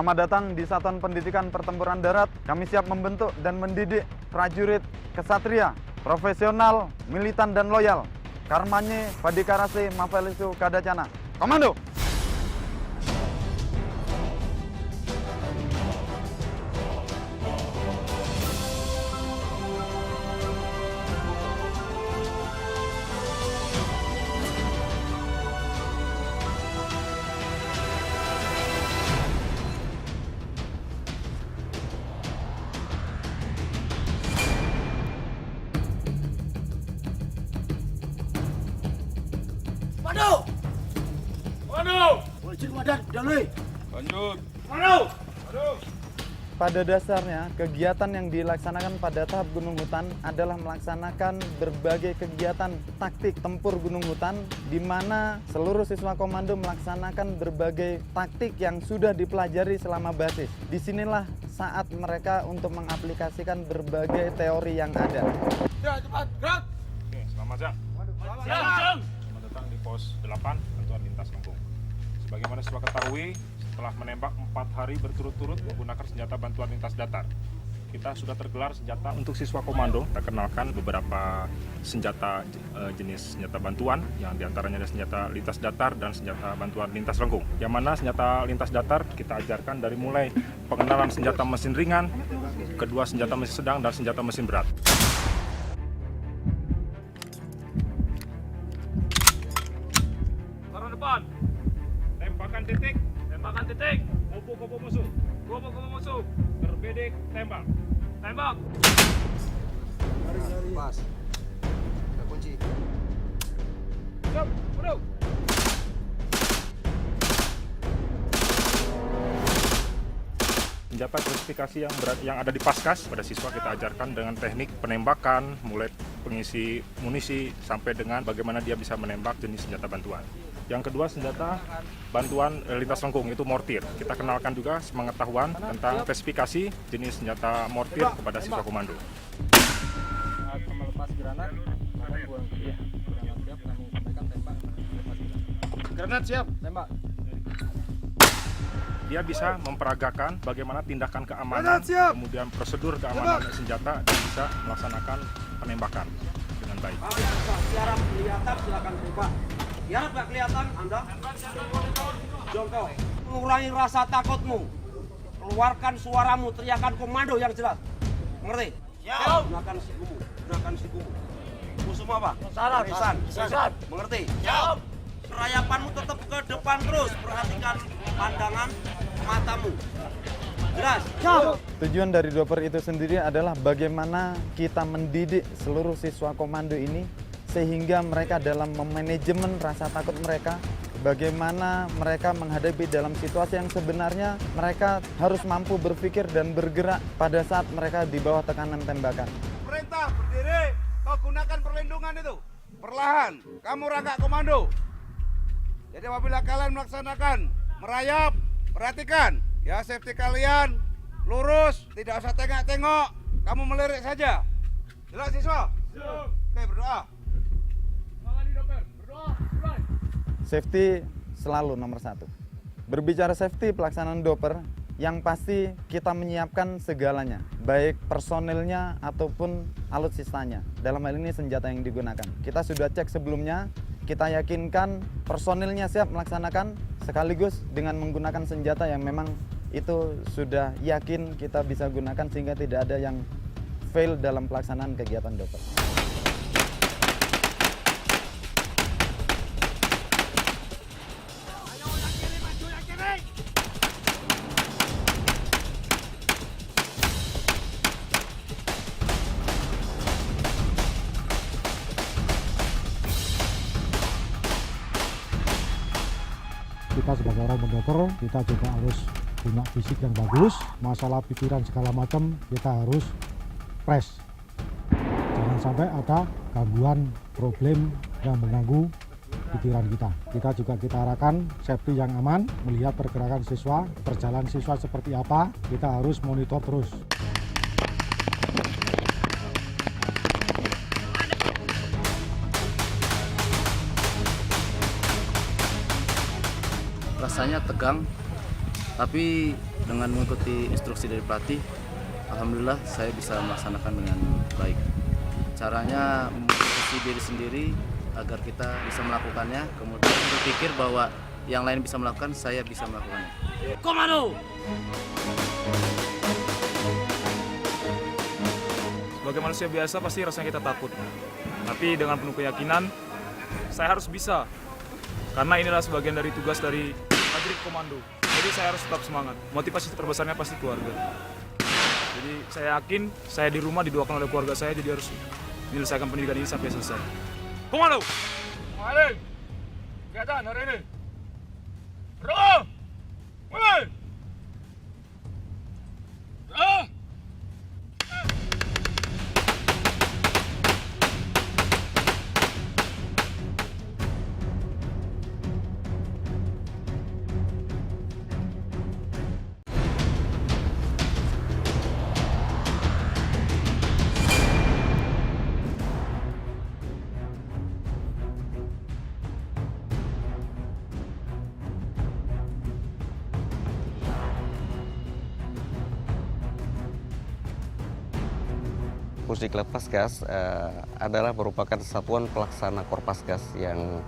Selamat datang di Satuan Pendidikan Pertempuran Darat. Kami siap membentuk dan mendidik prajurit kesatria, profesional, militan, dan loyal. Karmanye Padikarase Mafelisu Kadacana. Komando! Komando! Komando! Polisi komandan, Dalui. Lanjut. Komando! Pada dasarnya, kegiatan yang dilaksanakan pada tahap Gunung Hutan adalah melaksanakan berbagai kegiatan taktik tempur Gunung Hutan, di mana seluruh siswa komando melaksanakan berbagai taktik yang sudah dipelajari selama basis. Disinilah saat mereka untuk mengaplikasikan berbagai teori yang ada. Ya, cepat, gerak! Oke, selamat siang. Siang! Selamat datang di pos 8 Bantuan Lintas Lengkung. Sebagaimana siswa ketahui, setelah menembak 4 hari berturut-turut menggunakan senjata bantuan lintas datar, kita sudah tergelar senjata untuk siswa komando. Kita kenalkan beberapa senjata jenis senjata bantuan, yang diantaranya ada senjata lintas datar dan senjata bantuan lintas lengkung. Yang mana senjata lintas datar kita ajarkan dari mulai pengenalan senjata mesin ringan, kedua senjata mesin sedang, dan senjata mesin berat. Arah depan, tembakan titik, tembakan titik, gopo musuh, gopo musuh, berbedik tembak, tembak. Pas. Udah kunci. Siap, waduh. Senjata klasifikasi yang berat yang ada di Paskas, pada siswa kita ajarkan dengan teknik penembakan, mulai pengisi munisi sampai dengan bagaimana dia bisa menembak jenis senjata bantuan. Yang kedua, senjata bantuan lintas lengkung, itu mortir. Kita kenalkan juga pengetahuan tentang spesifikasi jenis senjata mortir kepada siswa komando. Saat melepas granat, maka buang. Iya. Granat siap, kami sampaikan tembak. Lepas granat. Granat siap! Tembak. Dia bisa memperagakan bagaimana tindakan keamanan, kemudian prosedur keamanan senjata, dan bisa melaksanakan penembakan dengan baik. Siaran kelihatan, silakan tembak. Siaran nggak kelihatan, Anda jongkok. Mengurangi rasa takutmu. Keluarkan suaramu, teriakan komando yang jelas. Mengerti? Siap. Gunakan sikumu, gunakan sikumu. Musuhmu apa? Barisan. Mengerti? Siap. Serayapanmu tetap ke depan terus. Perhatikan pandangan matamu. Jelas? Siap. Tujuan dari Doper itu sendiri adalah bagaimana kita mendidik seluruh siswa komando ini sehingga mereka dalam memanajemen rasa takut mereka, bagaimana mereka menghadapi dalam situasi yang sebenarnya mereka harus mampu berpikir dan bergerak pada saat mereka di bawah tekanan tembakan. Perintah berdiri, kau gunakan perlindungan itu. Perlahan, kamu rangkak komando. Jadi apabila kalian melaksanakan merayap, perhatikan ya, safety kalian lurus, tidak usah tengok-tengok, kamu melirik saja. Jelas siswa? Oke, berdoa. Safety selalu nomor 1. Berbicara safety pelaksanaan Doper, yang pasti kita menyiapkan segalanya, baik personilnya ataupun alutsistanya. Dalam hal ini senjata yang digunakan. Kita sudah cek sebelumnya, kita yakinkan personilnya siap melaksanakan, sekaligus dengan menggunakan senjata yang memang itu sudah yakin kita bisa gunakan sehingga tidak ada yang fail dalam pelaksanaan kegiatan Doper. Kita sebagai orang mendoper, kita juga harus punya fisik yang bagus, masalah pikiran segala macam kita harus fresh. Jangan sampai ada gangguan, problem yang mengganggu pikiran kita. Kita arahkan safety yang aman, melihat pergerakan siswa, perjalanan siswa seperti apa, kita harus monitor terus. Rasanya tegang, Tapi dengan mengikuti instruksi dari pelatih, alhamdulillah saya bisa melaksanakan dengan baik. Caranya memotivasi diri sendiri agar kita bisa melakukannya, kemudian berpikir bahwa yang lain bisa melakukan, saya bisa melakukannya. Komando! Sebagai manusia biasa pasti rasanya kita takut. Tapi dengan penuh keyakinan, saya harus bisa. Karena inilah sebagian dari tugas dari prajurit komando. Jadi saya harus tetap semangat. Motivasi terbesarnya pasti keluarga. Jadi saya yakin saya di rumah didoakan oleh keluarga saya, jadi harus menyelesaikan pendidikan ini sampai selesai. Komando! Mulai! Kegiatan hari ini! Berdoa! Mulai! Berdoa! Pusdiklat Paskas adalah merupakan satuan pelaksana Korpaskas yang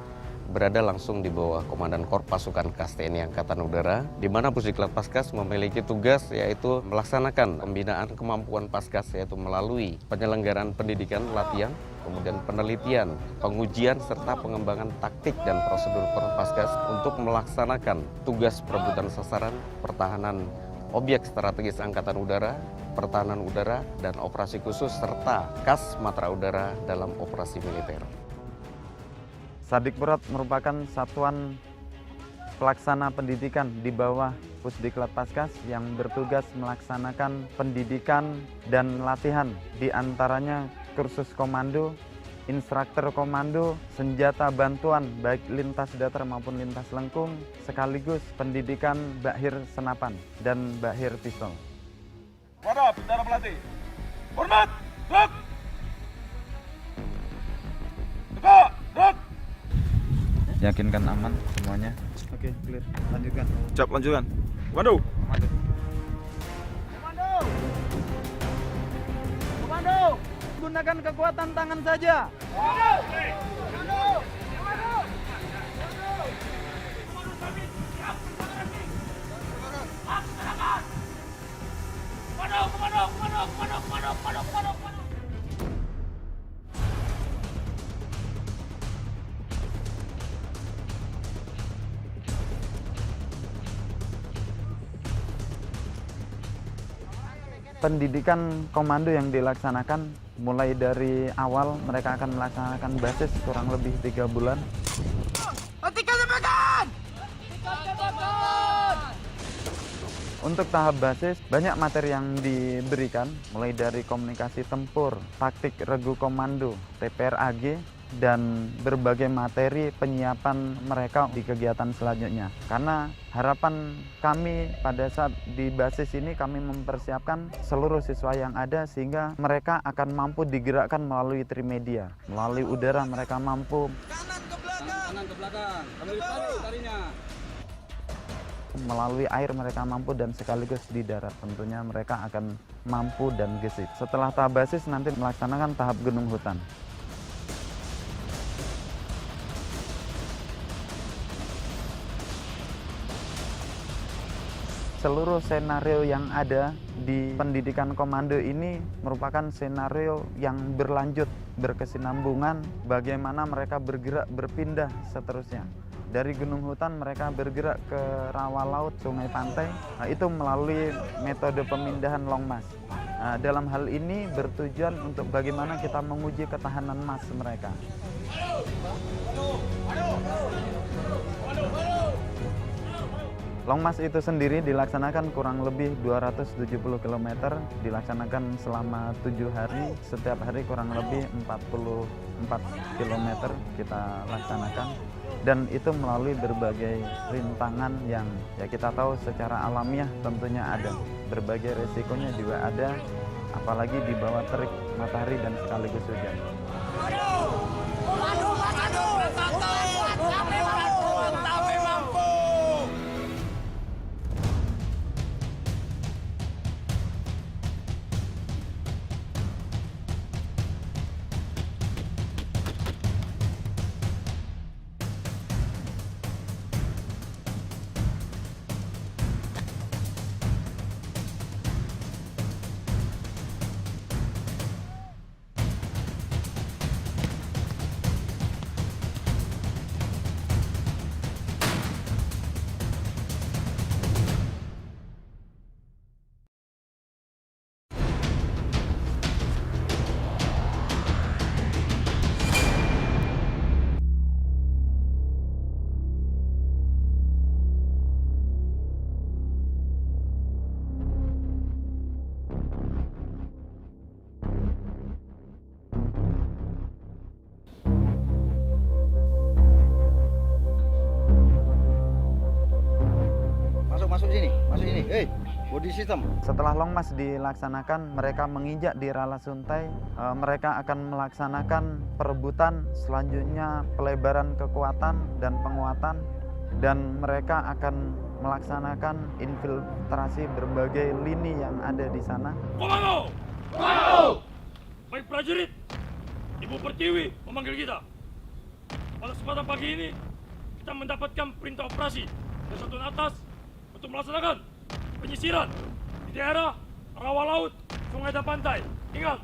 berada langsung di bawah Komandan Korps Pasukan Kas TNI Angkatan Udara, di mana Pusdiklat Paskas memiliki tugas yaitu melaksanakan pembinaan kemampuan Paskas, yaitu melalui penyelenggaraan pendidikan, latihan, kemudian penelitian, pengujian, serta pengembangan taktik dan prosedur Korpaskas untuk melaksanakan tugas perebutan sasaran, pertahanan objek strategis Angkatan Udara, pertahanan udara, dan operasi khusus, serta Kas Matra Udara dalam operasi militer. Sadikprat merupakan satuan pelaksana pendidikan di bawah Pusdiklat Paskas yang bertugas melaksanakan pendidikan dan latihan, di antaranya kursus komando, instruktur komando, senjata bantuan baik lintas datar maupun lintas lengkung, sekaligus pendidikan bakhir senapan dan bakhir pistol. Wadah, bintara pelatih. Hormat, duduk. Tegak, duduk. Yakinkan aman semuanya. Oke, clear. Lanjutkan. Siap, lanjutkan. Komando. Komando! Komando! Gunakan kekuatan tangan saja. Komando! Komando! Komando! Pendidikan komando yang dilaksanakan mulai dari awal mereka akan melaksanakan basis kurang lebih 3 bulan. Untuk tahap basis, banyak materi yang diberikan, mulai dari komunikasi tempur, taktik regu komando, TPRAG, dan berbagai materi penyiapan mereka di kegiatan selanjutnya. Karena harapan kami pada saat di basis ini, kami mempersiapkan seluruh siswa yang ada sehingga mereka akan mampu digerakkan melalui trimedia. Melalui udara mereka mampu Kanan ke belakang. Ambil tarinya. melalui air mereka mampu, dan sekaligus di darat tentunya mereka akan mampu dan gesit. Setelah tahap basis nanti melaksanakan tahap gunung hutan. Seluruh senario yang ada di pendidikan komando ini merupakan senario yang berlanjut, berkesinambungan, bagaimana mereka bergerak berpindah seterusnya. Dari gunung hutan mereka bergerak ke rawa laut, sungai, pantai, itu melalui metode pemindahan long march. Dalam hal ini bertujuan untuk bagaimana kita menguji ketahanan mas mereka. Long march itu sendiri dilaksanakan kurang lebih 270 km, dilaksanakan selama 7 hari, setiap hari kurang lebih 44 km kita laksanakan. Dan itu melalui berbagai rintangan yang ya kita tahu secara alamiah tentunya ada. Berbagai resikonya juga ada, apalagi di bawah terik matahari dan sekaligus hujan. body system. Setelah long march dilaksanakan, mereka menginjak di Ralasuntai, mereka akan melaksanakan perebutan, selanjutnya pelebaran kekuatan dan penguatan, dan mereka akan melaksanakan infiltrasi berbagai lini yang ada di sana. Komando! Komando! Baik prajurit, Ibu Pertiwi memanggil kita. Pada kesempatan pagi ini, kita mendapatkan perintah operasi dari Satuan Atas untuk melaksanakan penyisiran di daerah rawa laut, sungai dan pantai. Ingat,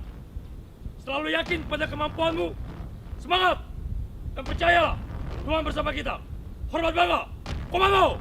selalu yakin pada kemampuanmu, semangat, dan percayalah Tuhan bersama kita. Hormat bangga, Komando!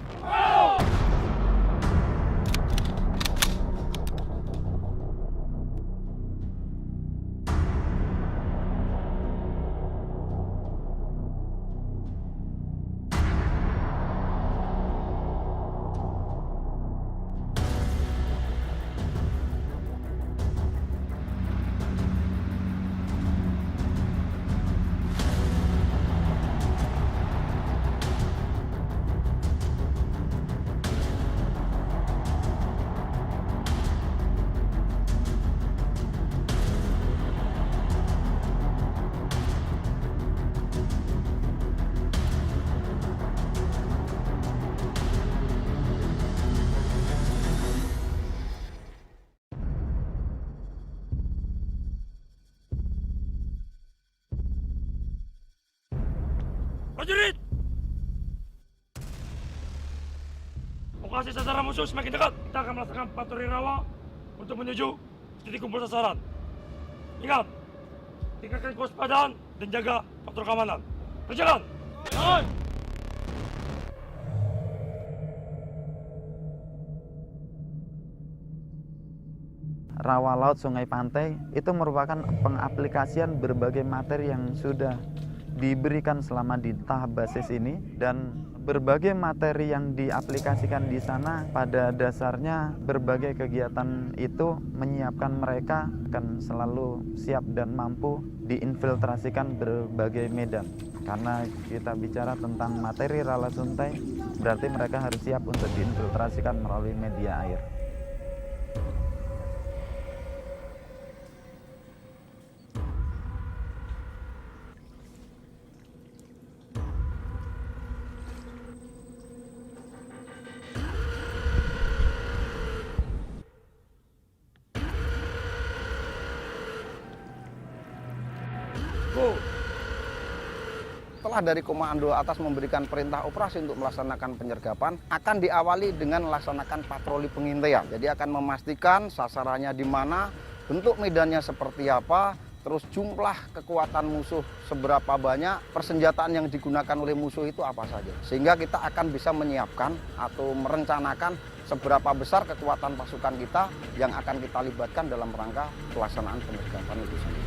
Prajurit! Lokasi sasaran musuh semakin dekat. Kita akan melaksanakan patroli rawa untuk menuju titik kumpul sasaran. Ingat, tingkatkan kewaspadaan dan jaga faktor keamanan. Berjalan! Jalan! Rawa laut, sungai, pantai itu merupakan pengaplikasian berbagai materi yang sudah diberikan selama di tahap basis ini, dan berbagai materi yang diaplikasikan di sana pada dasarnya berbagai kegiatan itu menyiapkan mereka akan selalu siap dan mampu diinfiltrasikan berbagai medan. Karena kita bicara tentang materi Ralasuntai, berarti mereka harus siap untuk diinfiltrasikan melalui media air. Setelah dari komando atas memberikan perintah operasi untuk melaksanakan penyergapan, akan diawali dengan melaksanakan patroli pengintaian. Jadi akan memastikan sasarannya di mana, bentuk medannya seperti apa, terus jumlah kekuatan musuh seberapa banyak, persenjataan yang digunakan oleh musuh itu apa saja. Sehingga kita akan bisa menyiapkan atau merencanakan seberapa besar kekuatan pasukan kita yang akan kita libatkan dalam rangka pelaksanaan penyergapan itu sendiri.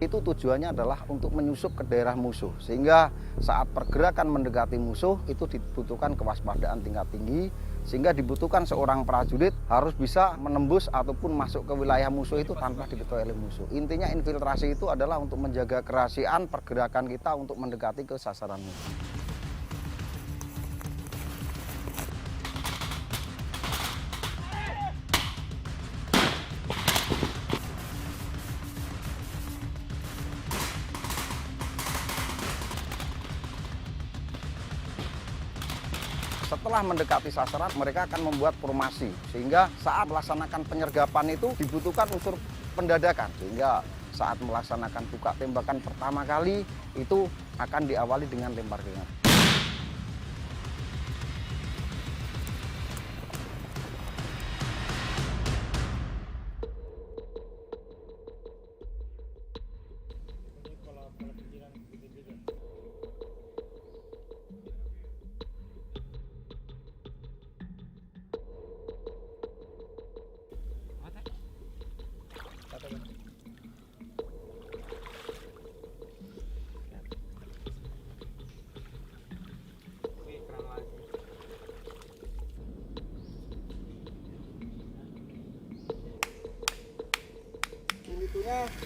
Itu tujuannya adalah untuk menyusup ke daerah musuh, sehingga saat pergerakan mendekati musuh itu dibutuhkan kewaspadaan tingkat tinggi, sehingga dibutuhkan seorang prajurit harus bisa menembus ataupun masuk ke wilayah musuh itu tanpa diketahui oleh musuh. Intinya infiltrasi itu adalah untuk menjaga kerahasiaan pergerakan kita untuk mendekati ke sasaran musuh. Setelah mendekati sasaran, mereka akan membuat formasi, sehingga saat melaksanakan penyergapan itu dibutuhkan unsur pendadakan, sehingga saat melaksanakan buka tembakan pertama kali itu akan diawali dengan lempar granat.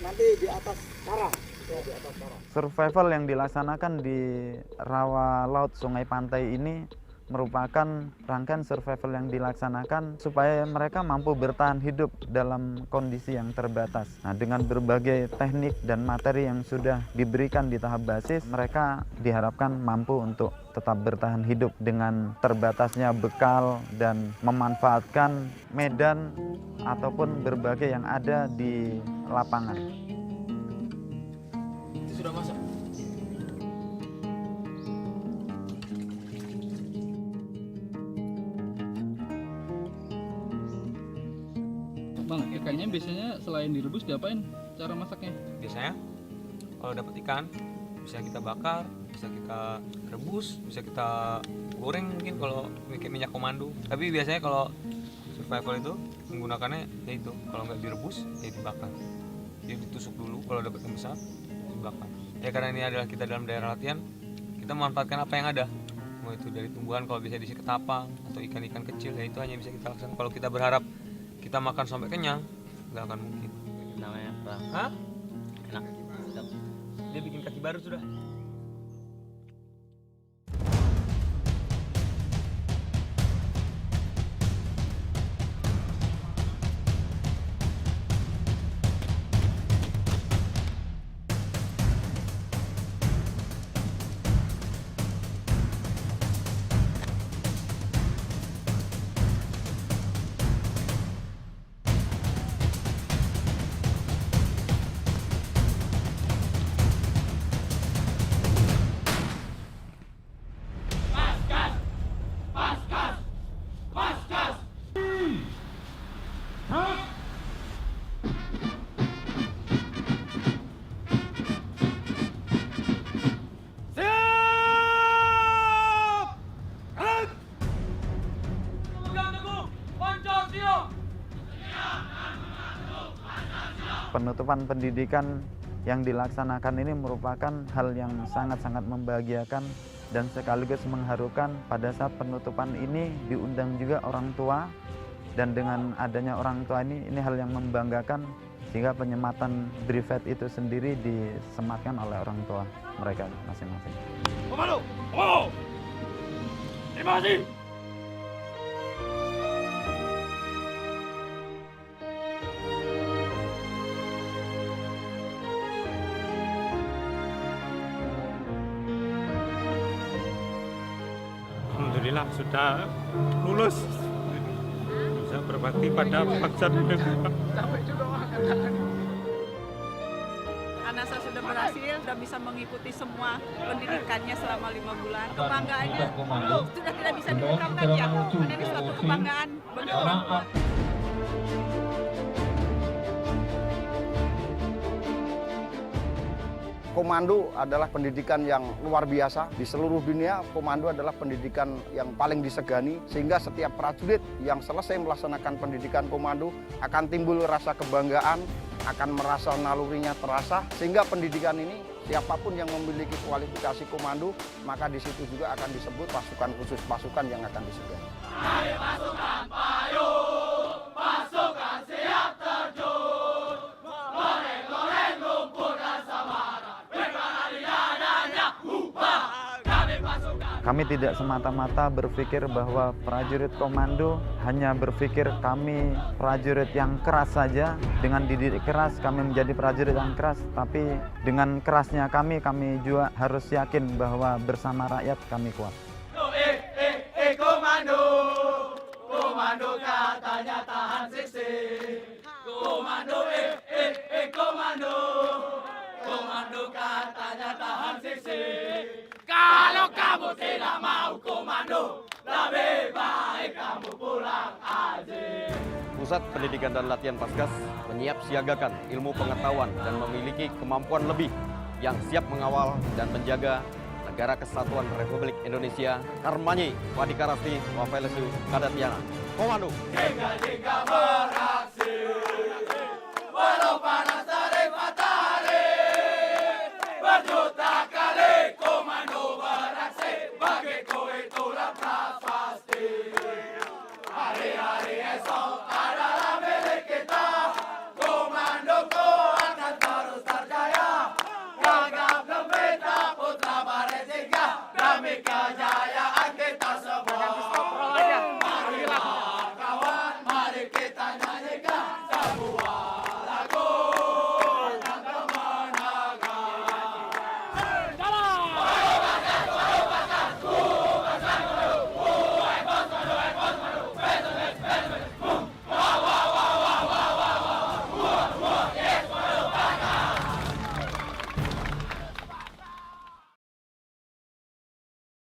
nanti di atas karang. Ya, di atas karang. Survival yang dilaksanakan di rawa laut Sungai Pantai ini merupakan rangkaian survival yang dilaksanakan supaya mereka mampu bertahan hidup dalam kondisi yang terbatas. Nah, dengan berbagai teknik dan materi yang sudah diberikan di tahap basis, mereka diharapkan mampu untuk tetap bertahan hidup dengan terbatasnya bekal dan memanfaatkan medan ataupun berbagai yang ada di lapangan. Itu sudah masak. Bang, ikannya biasanya selain direbus diapain cara masaknya? Biasanya kalau dapat ikan bisa kita bakar, bisa kita rebus, bisa kita goreng mungkin kalau pakai minyak komando. Tapi biasanya kalau survival itu menggunakannya ya itu, kalau nggak direbus ya dibakar. Dia ditusuk dulu, kalau dapat yang besar dibakar. Ya karena ini adalah kita dalam daerah latihan, kita memanfaatkan apa yang ada. Mau itu dari tumbuhan, kalau bisa diisi ketapang atau ikan-ikan kecil, ya itu hanya bisa kita lakukan. Kalau kita berharap kita makan sampai kenyang, nggak akan mungkin. Namanya apa? Hah? Enak. Dia bikin kaki baru sudah. Penutupan pendidikan yang dilaksanakan ini merupakan hal yang sangat-sangat membahagiakan dan sekaligus mengharukan. Pada saat penutupan ini diundang juga orang tua, dan dengan adanya orang tua ini hal yang membanggakan, sehingga penyematan brevet itu sendiri disematkan oleh orang tua mereka masing-masing. Komando! Komando! Terima kasih! Alhamdulillah sudah lulus, bisa berbakti pada bangsa dan negara. Karena saya sudah berhasil, sudah bisa mengikuti semua pendidikannya selama 5 bulan. Kebanggaannya sudah tidak bisa diungkapkan ya, karena ini suatu kebanggaan bagi orang tua. Komando adalah pendidikan yang luar biasa. Di seluruh dunia, komando adalah pendidikan yang paling disegani, sehingga setiap prajurit yang selesai melaksanakan pendidikan komando akan timbul rasa kebanggaan, akan merasa nalurinya terasa, sehingga pendidikan ini siapapun yang memiliki kualifikasi komando, maka di situ juga akan disebut pasukan khusus, pasukan yang akan disegani. Ayo pasukan payung, pasukan siap terjun, goreng-goreng lumpur dan samara. Kami tidak semata-mata berpikir bahwa prajurit komando hanya berpikir kami prajurit yang keras saja. Dengan dididik keras kami menjadi prajurit yang keras, tapi dengan kerasnya kami juga harus yakin bahwa bersama rakyat kami kuat. Komando, komando katanya tahan siksi. Komando, komando, komando katanya tahan siksi. Kalau kamu tidak mau komando, lebih baik kamu pulang aja. Pusat Pendidikan dan Latihan Paskas menyiapsiagakan ilmu pengetahuan dan memiliki kemampuan lebih yang siap mengawal dan menjaga Negara Kesatuan Republik Indonesia. Karmanyi, Wadikarasti, Wafelesu, Kadatiana. Komando. Jika beraksi, walau panas terik matahari, berjuta kali komando beraksi, bagiku itulah prasasti. Hari-hari esok adalah milik kita, komandoku akan terus Merdeka Jaya.